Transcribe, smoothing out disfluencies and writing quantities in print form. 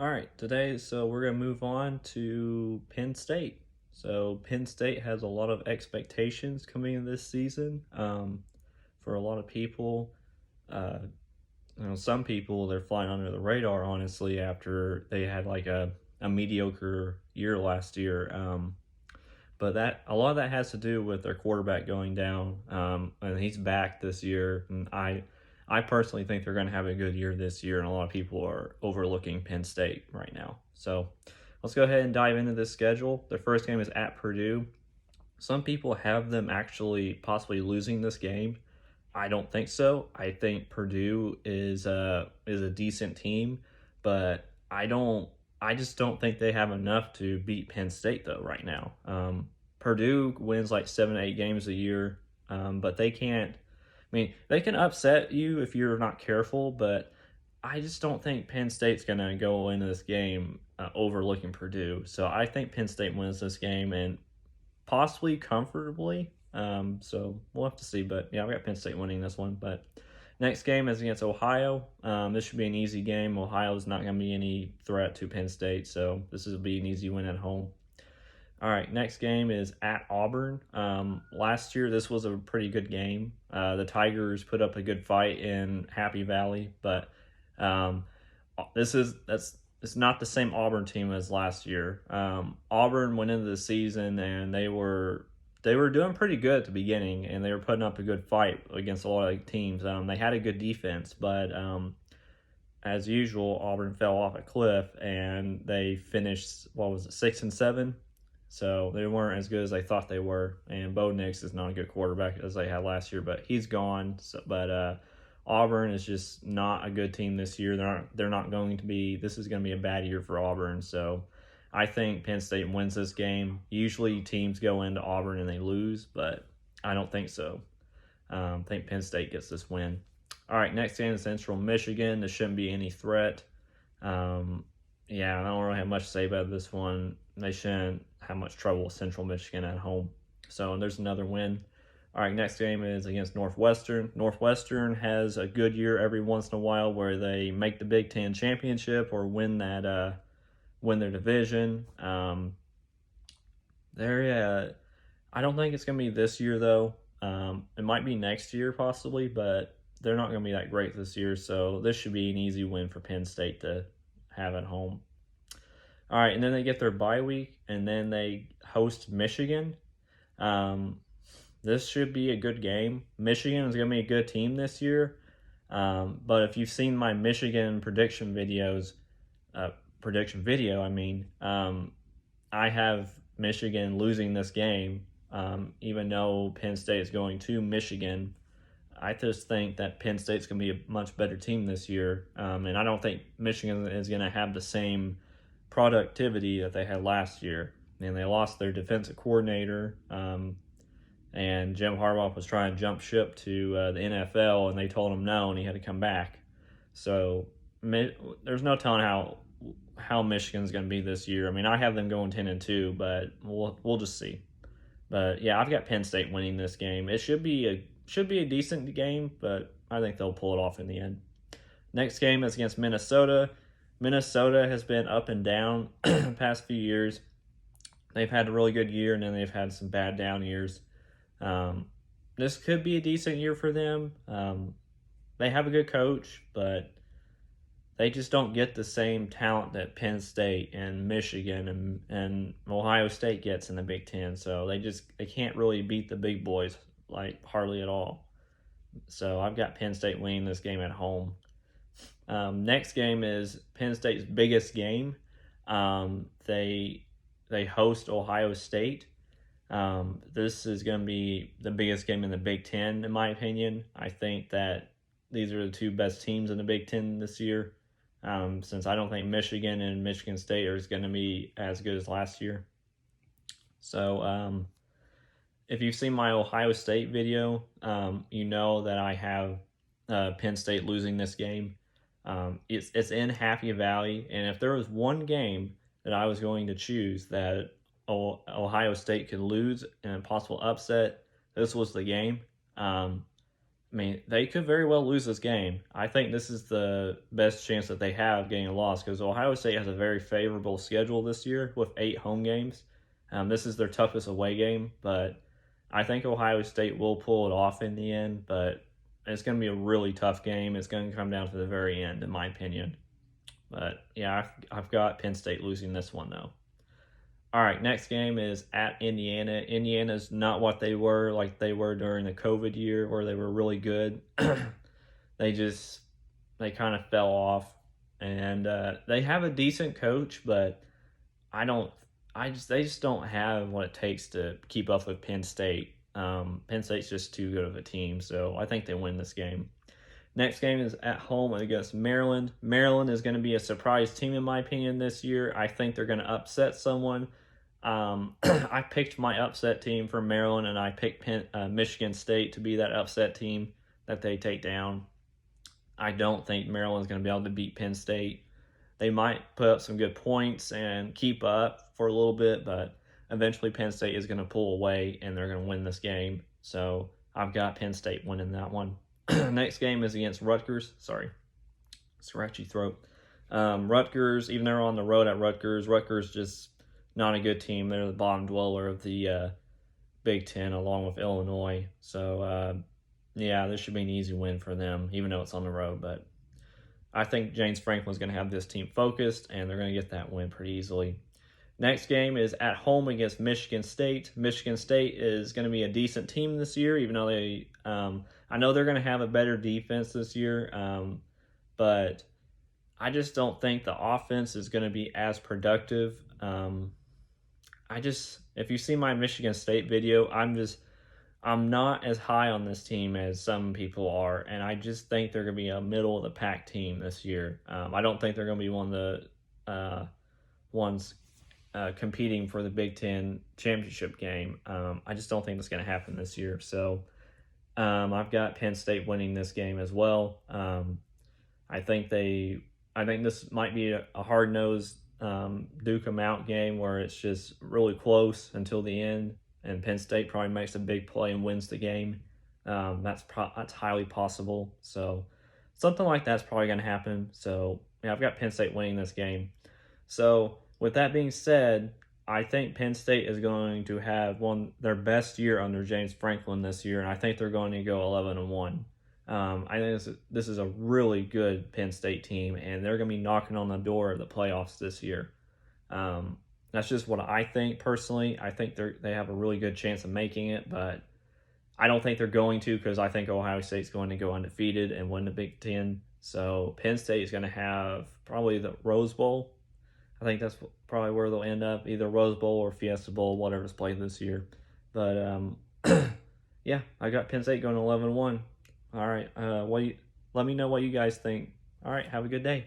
All right, today, we're going to move on to Penn State. So Penn State has a lot of expectations coming in this season. For a lot of people, uh, some people they're flying under the radar, honestly, after they had like a mediocre year last year. But that a lot of that has to do with their quarterback going down, and he's back this year. And I personally think they're going to have a good year this year, and a lot of people are overlooking Penn State right now. So let's go ahead and dive into this schedule. Their first game is at Purdue. Some people have them actually possibly losing this game. I don't think so. I think Purdue is a decent team, but I just don't think they have enough to beat Penn State though right now. Purdue wins like 7 to 8 games a year, but they can't. I mean, they can upset you if you're not careful, but I just don't think Penn State's gonna go into this game overlooking Purdue. So I think Penn State wins this game and possibly comfortably. So we'll have to see. But yeah, I've got Penn State winning this one. But next game is against Ohio. This should be an easy game. Ohio's not going to be any threat to Penn State, so this will be an easy win at home. All right, next game is at Auburn. Last year, this was a pretty good game. The Tigers put up a good fight in Happy Valley, but it's not the same Auburn team as last year. Auburn went into the season and they were doing pretty good at the beginning, and they were putting up a good fight against a lot of teams. They had a good defense, but as usual, Auburn fell off a cliff, and they finished 6-7. So they weren't as good as they thought they were. And Bo Nix is not a good quarterback as they had last year, but he's gone. But Auburn is just not a good team this year. They're not going to be. This is going to be a bad year for Auburn. So I think Penn State wins this game. Usually teams go into Auburn and they lose, but I don't think so. I think Penn State gets this win. All right, next game is Central Michigan. There shouldn't be any threat. Yeah, I don't really have much to say about this one. They shouldn't have much trouble with Central Michigan at home. So there's another win. All right, next game is against Northwestern. Northwestern has a good year every once in a while where they make the Big Ten championship or win their division. I don't think it's going to be this year, though. It might be next year, possibly, but they're not going to be that great this year. So this should be an easy win for Penn State to have at home. All right, and then they get their bye week, and then they host Michigan. This should be a good game. Michigan is going to be a good team this year. But if you've seen my Michigan prediction video, I have Michigan losing this game, even though Penn State is going to Michigan. I just think that Penn State's going to be a much better team this year, and I don't think Michigan is going to have the same productivity that they had last year. And they lost their defensive coordinator, and Jim Harbaugh was trying to jump ship to the NFL, and they told him no, and he had to come back. So there's no telling how Michigan's going to be this year. I mean, I have them going 10-2, but we'll just see. But yeah, I've got Penn State winning this game. It should be a decent game, but I think they'll pull it off in the end. Next game is against Minnesota. Minnesota has been up and down the past few years. They've had a really good year, and then they've had some bad down years. This could be a decent year for them. They have a good coach, but they just don't get the same talent that Penn State and Michigan and Ohio State gets in the Big Ten. So they can't really beat the big boys, like hardly at all. So I've got Penn State winning this game at home. Next game is Penn State's biggest game. They host Ohio State. This is going to be the biggest game in the Big Ten, in my opinion. I think that these are the two best teams in the Big Ten this year, since I don't think Michigan and Michigan State are going to be as good as last year. So if you've seen my Ohio State video, you know that I have Penn State losing this game. It's in Happy Valley, and if there was one game that I was going to choose that Ohio State could lose in a possible upset, this was the game. I mean, they could very well lose this game. I think this is the best chance that they have getting a loss because Ohio State has a very favorable schedule this year with 8 home games. This is their toughest away game, but I think Ohio State will pull it off in the end, but it's going to be a really tough game. It's going to come down to the very end, in my opinion. But yeah, I've got Penn State losing this one, though. All right, next game is at Indiana. Indiana's not what they were like they were during the COVID year where they were really good. they kind of fell off, and they have a decent coach, but they just don't have what it takes to keep up with Penn State. Penn State's just too good of a team, so I think they win this game. Next game is at home against Maryland. Maryland is going to be a surprise team, in my opinion, this year. I think they're going to upset someone. I picked my upset team for Maryland, and I picked Michigan State to be that upset team that they take down. I don't think Maryland's going to be able to beat Penn State. They might put up some good points and keep up for a little bit, but eventually Penn State is going to pull away, and they're going to win this game. So I've got Penn State winning that one. Next game is against Rutgers. Sorry, scratchy throat. Rutgers, even though they're on the road at Rutgers just not a good team. They're the bottom dweller of the Big Ten along with Illinois. So, yeah, this should be an easy win for them, even though it's on the road. But I think James Franklin's going to have this team focused, and they're going to get that win pretty easily. Next game is at home against Michigan State. Michigan State is going to be a decent team this year, even though I know they're going to have a better defense this year, but I just don't think the offense is going to be as productive. If you see my Michigan State video, I'm not as high on this team as some people are, and I just think they're going to be a middle of the pack team this year. I don't think they're going to be one of the ones competing for the Big Ten championship game. I just don't think that's going to happen this year. So I've got Penn State winning this game as well. I think this might be a hard-nosed duke 'em out game where it's just really close until the end, and Penn State probably makes a big play and wins the game. That's highly possible. So something like that's probably going to happen. So yeah, I've got Penn State winning this game. So with that being said, I think Penn State is going to have their best year under James Franklin this year, and I think they're going to go 11-1. I think this is a really good Penn State team, and they're going to be knocking on the door of the playoffs this year. That's just what I think personally. I think they have a really good chance of making it, but I don't think they're going to because I think Ohio State's going to go undefeated and win the Big Ten. So Penn State is going to have probably the Rose Bowl. I think that's probably where they'll end up, either Rose Bowl or Fiesta Bowl, whatever's played this year. But, yeah, I got Penn State going 11-1. All right, let me know what you guys think. All right, have a good day.